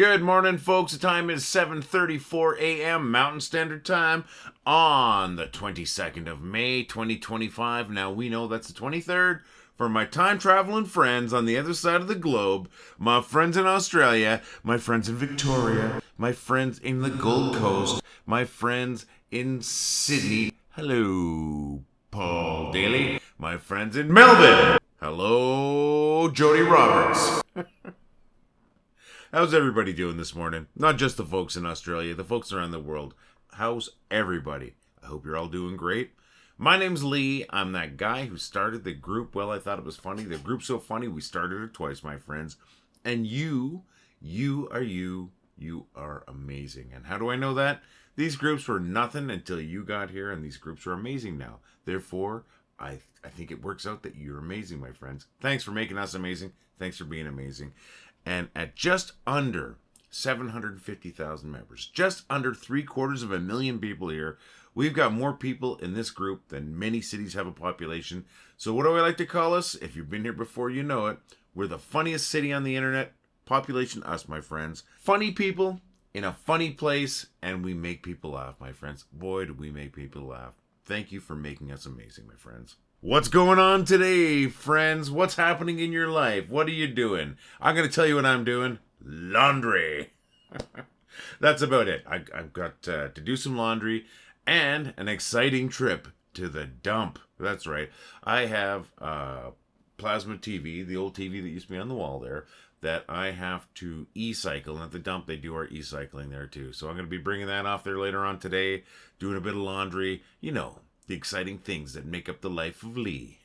Good morning, folks. The time is 7:34 a.m. Mountain Standard Time on the 22nd of May, 2025. Now, we know that's the 23rd for my time-traveling friends on the other side of the globe, my friends in Australia, my friends in Victoria, my friends in the Gold Coast, my friends in Sydney. Hello, Paul Daly. My friends in Melbourne. Hello, Jody Roberts. How's everybody doing this morning? Not just the folks in Australia, the folks around the world. How's everybody? I hope you're all doing great. My name's Lee. I'm that guy who started the group. Well, I thought it was funny. The group's so funny, we started it twice, my friends. And you are amazing. And how do I know that? These groups were nothing until you got here, and these groups are amazing now. Therefore, I think it works out that you're amazing, my friends. Thanks for making us amazing. Thanks for being amazing. And at just under 750,000 members, just under 750,000 people here, we've got more people in this group than many cities have a population. So what do I like to call us? If you've been here before, you know it. We're the funniest city on the internet. Population us, my friends. Funny people in a funny place, and we make people laugh, my friends. Boy, do we make people laugh. Thank you for making us amazing, my friends. What's going on today, friends? What's happening in your life? What are you doing? I'm going to tell you what I'm doing. Laundry. That's about it. I've got to do some laundry and an exciting trip to the dump. That's right. I have plasma TV, the old TV that used to be on the wall there, that I have to e-cycle. And at the dump, they do our e-cycling there too. So I'm going to be bringing that off there later on today, doing a bit of laundry. You know, the exciting things that make up the life of Lee.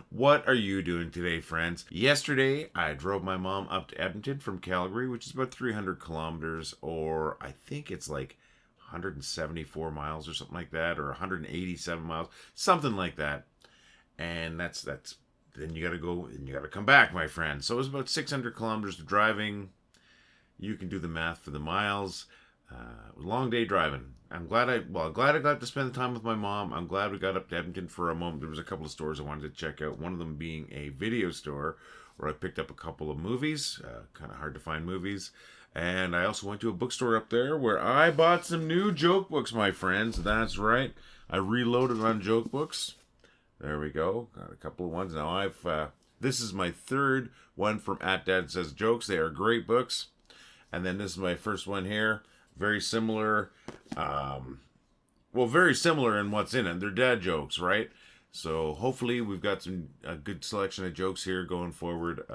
What are you doing today, friends? Yesterday, I drove my mom up to Edmonton from Calgary, which is about 300 kilometers, or I think it's like 174 miles or something like that, or 187 miles, something like that. And that's then you got to go and you got to come back, my friend. So it was about 600 kilometers of driving. You can do the math for the miles. It was a long day driving. I'm glad I got to spend the time with my mom. I'm glad we got up to Edmonton for a moment. There was a couple of stores I wanted to check out. One of them being a video store where I picked up a couple of movies. Kind of hard to find movies. And I also went to a bookstore up there where I bought some new joke books, my friends. That's right. I reloaded on joke books. There we go. Got a couple of ones. Now this is my third one from At Dad Says Jokes. They are great books. And then this is my first one here. Very similar, very similar in what's in it. They're dad jokes, right? So hopefully we've got a good selection of jokes here going forward.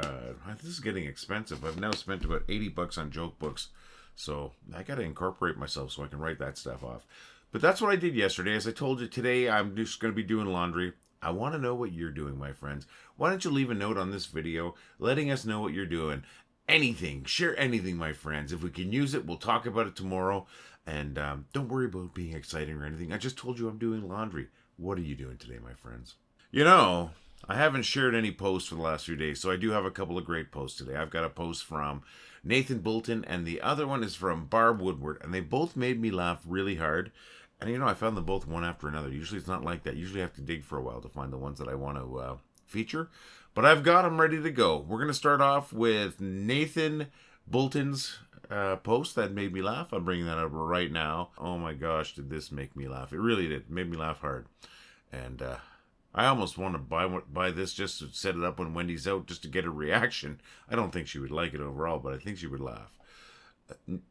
This is getting expensive. I've now spent about $80 on joke books. So I got to incorporate myself so I can write that stuff off. But that's what I did yesterday. As I told you, today I'm just going to be doing laundry. I want to know what you're doing, my friends. Why don't you leave a note on this video letting us know what you're doing? Anything. Share anything, my friends. If we can use it, we'll talk about it tomorrow. And don't worry about being exciting or anything. I just told you I'm doing laundry. What are you doing today, my friends? You know, I haven't shared any posts for the last few days, so I do have a couple of great posts today. I've got a post from Nathan Bolton, and the other one is from Barb Woodward, and they both made me laugh really hard. And, you know, I found them both one after another. Usually it's not like that. Usually I have to dig for a while to find the ones that I want to feature. But I've got them ready to go. We're going to start off with Nathan Bolton's post that made me laugh. I'm bringing that up right now. Oh my gosh, did this make me laugh. It really did. It made me laugh hard. And I almost want to buy this just to set it up when Wendy's out just to get a reaction. I don't think she would like it overall, but I think she would laugh.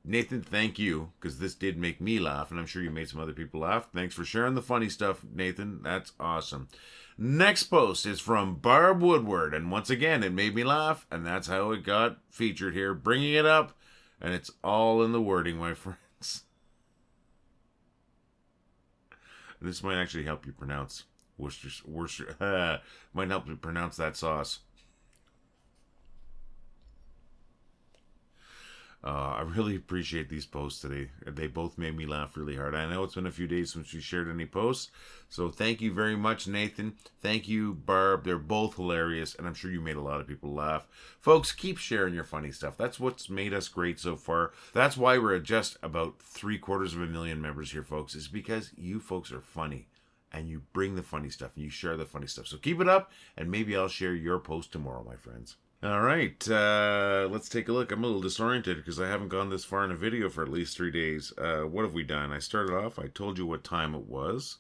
Nathan, thank you, because this did make me laugh, and I'm sure you made some other people laugh. Thanks for sharing the funny stuff, Nathan. That's awesome. Next post is from Barb Woodward, and once again, it made me laugh, and that's how it got featured here, bringing it up, and it's all in the wording, my friends. This might actually help you pronounce Worcester. Might help you pronounce that sauce. I really appreciate these posts today. They both made me laugh really hard. I know it's been a few days since we shared any posts. So thank you very much, Nathan. Thank you, Barb. They're both hilarious, and I'm sure you made a lot of people laugh. Folks, keep sharing your funny stuff. That's what's made us great so far. That's why we're at just about 750,000 members here, folks, is because you folks are funny. And you bring the funny stuff, and you share the funny stuff. So keep it up, and maybe I'll share your post tomorrow, my friends. All right, let's take a look. I'm a little disoriented because I haven't gone this far in a video for at least 3 days. What have we done? I started off, I told you what time it was.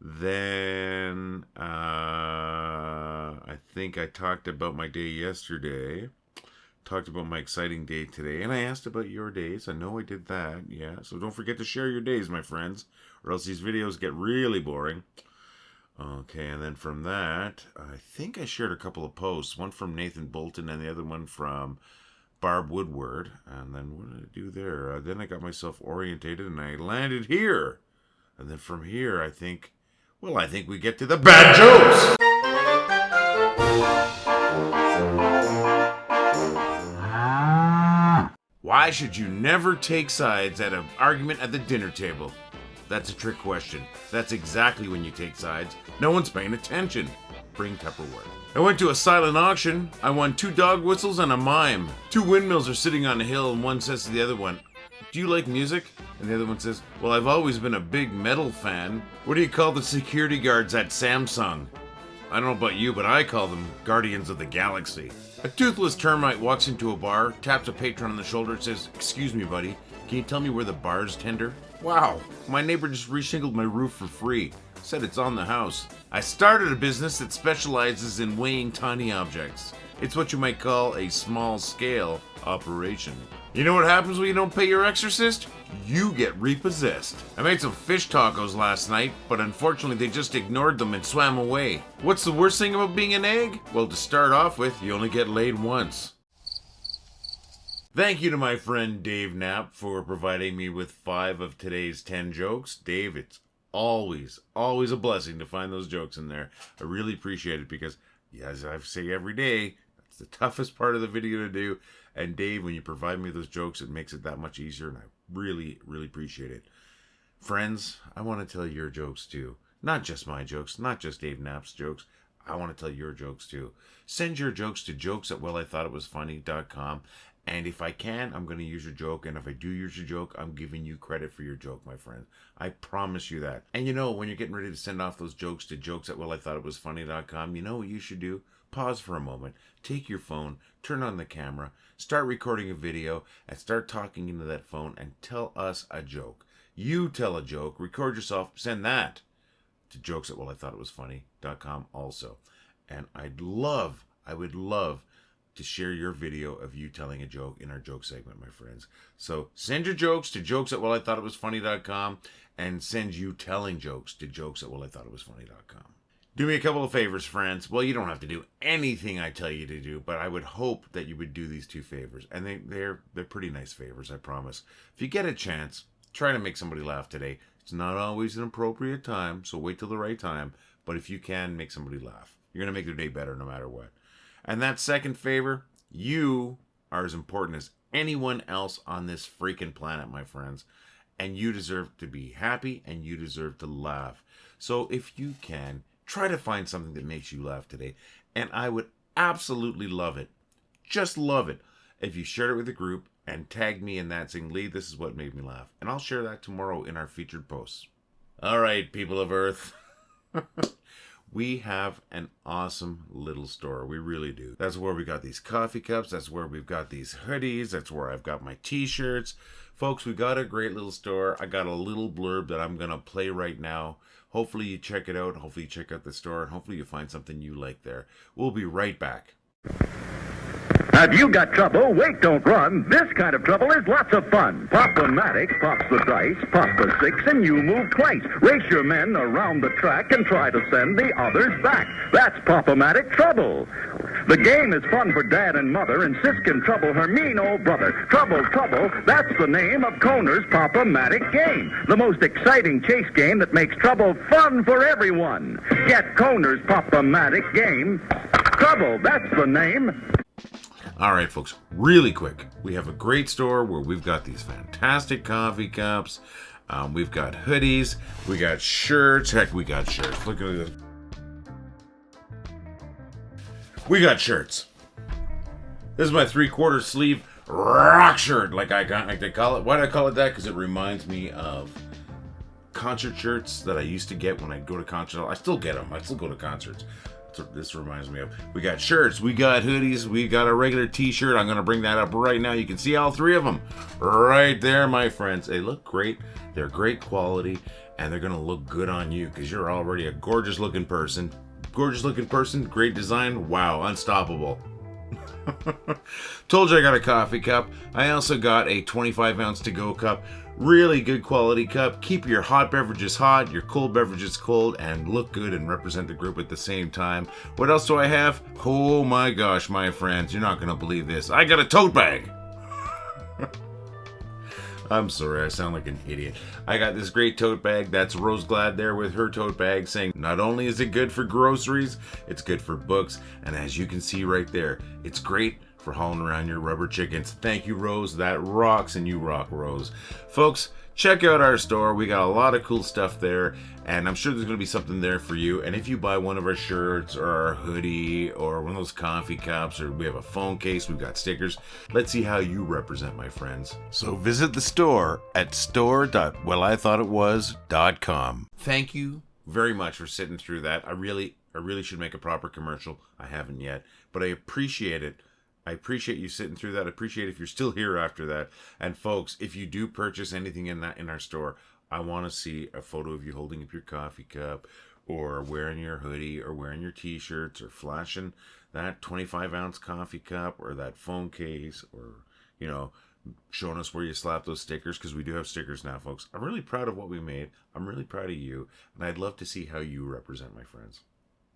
Then, I think I talked about my day yesterday. Talked about my exciting day today. And I asked about your days. I know I did that. Yeah, so don't forget to share your days, my friends. Or else these videos get really boring. Okay, and then from that, I think I shared a couple of posts. One from Nathan Bolton and the other one from Barb Woodward. And then what did I do there? Then I got myself orientated and I landed here. And then from here, I think we get to the bad jokes. Why should you never take sides at an argument at the dinner table? That's a trick question. That's exactly when you take sides. No one's paying attention. Bring Tupperware. I went to a silent auction. I won 2 dog whistles and a mime. 2 windmills are sitting on a hill and one says to the other one, "Do you like music?" And the other one says, "Well, I've always been a big metal fan." What do you call the security guards at Samsung? I don't know about you, but I call them Guardians of the Galaxy. A toothless termite walks into a bar, taps a patron on the shoulder and says, "Excuse me, buddy, can you tell me where the bar's tender?" Wow, my neighbor just reshingled my roof for free. Said it's on the house. I started a business that specializes in weighing tiny objects. It's what you might call a small-scale operation. You know what happens when you don't pay your exorcist? You get repossessed. I made some fish tacos last night, but unfortunately they just ignored them and swam away. What's the worst thing about being an egg? Well, to start off with, you only get laid once. Thank you to my friend Dave Knapp for providing me with 5 of today's 10 jokes. Dave, it's always a blessing to find those jokes in there. I really appreciate it because, as I say every day, that's the toughest part of the video to do. And Dave, when you provide me those jokes, it makes it that much easier, and I really appreciate it. Friends, I want to tell your jokes too. Not just my jokes, not just Dave Knapp's jokes. I want to tell your jokes too. Send your jokes to jokes@wellithoughitwasfunny.com. And if I can, I'm going to use your joke. And if I do use your joke, I'm giving you credit for your joke, my friend. I promise you that. And you know, when you're getting ready to send off those jokes to jokes@wellithoughitwasfunny.com, you know what you should do? Pause for a moment, take your phone, turn on the camera, start recording a video, and start talking into that phone and tell us a joke. You tell a joke, record yourself, send that to jokes@wellithoughitwasfunny.com also. And I would love to share your video of you telling a joke in our joke segment, my friends. So send your jokes to jokes@wellithoughitwasfunny.com and send you telling jokes to jokes@wellithoughitwasfunny.com. Do me a couple of favors, friends. Well, you don't have to do anything I tell you to do, but I would hope that you would do these 2 favors. And they're pretty nice favors, I promise. If you get a chance, try to make somebody laugh today. It's not always an appropriate time, so wait till the right time. But if you can, make somebody laugh. You're going to make their day better no matter what. And that second favor, you are as important as anyone else on this freaking planet, my friends. And you deserve to be happy and you deserve to laugh. So if you can, try to find something that makes you laugh today. And I would absolutely love it, just love it, if you shared it with a group and tagged me in that saying, "Lee, this is what made me laugh." And I'll share that tomorrow in our featured posts. All right, people of Earth. We have an awesome little store. We really do. That's where we got these coffee cups. That's where we've got these hoodies. That's where I've got my t-shirts. Folks, we got a great little store. I got a little blurb that I'm going to play right now. Hopefully you check it out. Hopefully you check out the store. And hopefully you find something you like there. We'll be right back. Have you got trouble? Wait, don't run. This kind of trouble is lots of fun. Pop-O-Matic pops the dice, pops the 6, and you move twice. Race your men around the track and try to send the others back. That's Pop-O-Matic trouble. The game is fun for Dad and Mother, and Sis can trouble her mean old brother. Trouble, that's the name of Koner's Pop-O-Matic game. The most exciting chase game that makes trouble fun for everyone. Get Koner's Pop-O-Matic game. Trouble, that's the name. All right, folks, really quick. We have a great store where we've got these fantastic coffee cups. We've got hoodies. We got shirts. Heck, we got shirts. Look at this. We got shirts. This is my 3/4 sleeve rock shirt, like they call it. Why do I call it that? Because it reminds me of concert shirts that I used to get when I go to concerts. I still get them. I still go to concerts. That's what this reminds me of. We got shirts, we got hoodies, we got a regular t-shirt. I'm going to bring that up right now. You can see all three of them right there, my friends. They look great. They're great quality, and they're going to look good on you because you're already a gorgeous looking person. Gorgeous looking person, great design. Wow, unstoppable. Told you I got a coffee cup. I also got a 25-ounce to-go cup. Really good quality cup. Keep your hot beverages hot, your cold beverages cold, and look good and represent the group at the same time. What else do I have? Oh my gosh, my friends, you're not going to believe this. I got a tote bag. I'm sorry, I sound like an idiot. I got this great tote bag. That's Rose Glad there with her tote bag saying not only is it good for groceries, it's good for books. And as you can see right there, it's great for hauling around your rubber chickens. Thank you, Rose. That rocks, and you rock, Rose. Folks, check out our store. We got a lot of cool stuff there, and I'm sure there's going to be something there for you. And if you buy one of our shirts or our hoodie or one of those coffee cups, or we have a phone case, we've got stickers. Let's see how you represent, my friends. So visit the store at store.wellithoughtitwas.com. Thank you very much for sitting through that. I really should make a proper commercial. I haven't yet, but I appreciate it. I appreciate you sitting through that. I appreciate if you're still here after that. And folks, if you do purchase anything in our store, I want to see a photo of you holding up your coffee cup, or wearing your hoodie, or wearing your t-shirts, or flashing that 25-ounce coffee cup, or that phone case, or, you know, showing us where you slap those stickers, because we do have stickers now, folks. I'm really proud of what we made. I'm really proud of you, and I'd love to see how you represent, my friends.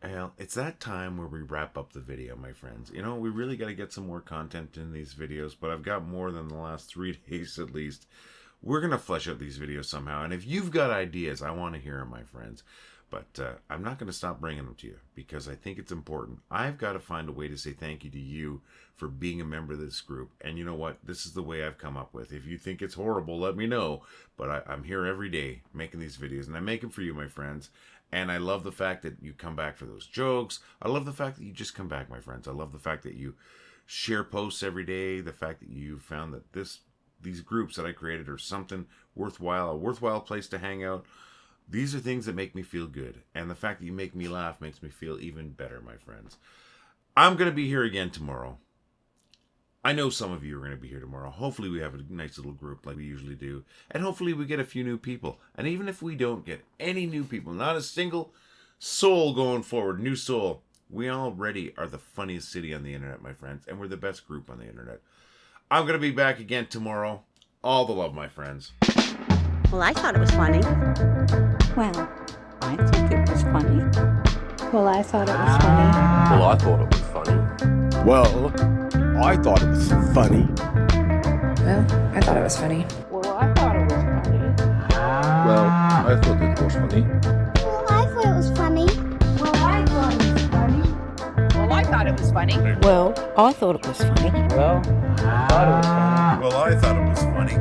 Well, it's that time where we wrap up the video, my friends. You know, we really got to get some more content in these videos, but I've got more than the last 3 days at least. We're going to flesh out these videos somehow, and if you've got ideas, I want to hear them, my friends. But I'm not going to stop bringing them to you because I think it's important. I've got to find a way to say thank you to you for being a member of this group. And you know what? This is the way I've come up with. If you think it's horrible, let me know. But I'm here every day making these videos, and I make them for you, my friends. And I love the fact that you come back for those jokes. I love the fact that you just come back, my friends. I love the fact that you share posts every day. The fact that you found that these groups that I created are something worthwhile, a worthwhile place to hang out. These are things that make me feel good. And the fact that you make me laugh makes me feel even better, my friends. I'm going to be here again tomorrow. I know some of you are going to be here tomorrow. Hopefully we have a nice little group like we usually do. And hopefully we get a few new people. And even if we don't get any new people, not a single soul going forward, new soul, we already are the funniest city on the internet, my friends. And we're the best group on the internet. I'm going to be back again tomorrow. All the love, my friends. Well, I thought it was funny. Well, I think it was funny. Well, I thought it was funny. Well, I thought it was funny. Well, I thought it was funny. Well, I thought it was funny. Well, I thought it was funny. Well, I thought it was funny. Well, I thought it was funny. Well, I thought it was funny. Well, I thought it was funny. Well, I thought it was funny. Well, I thought it was funny. Well, I thought it was funny.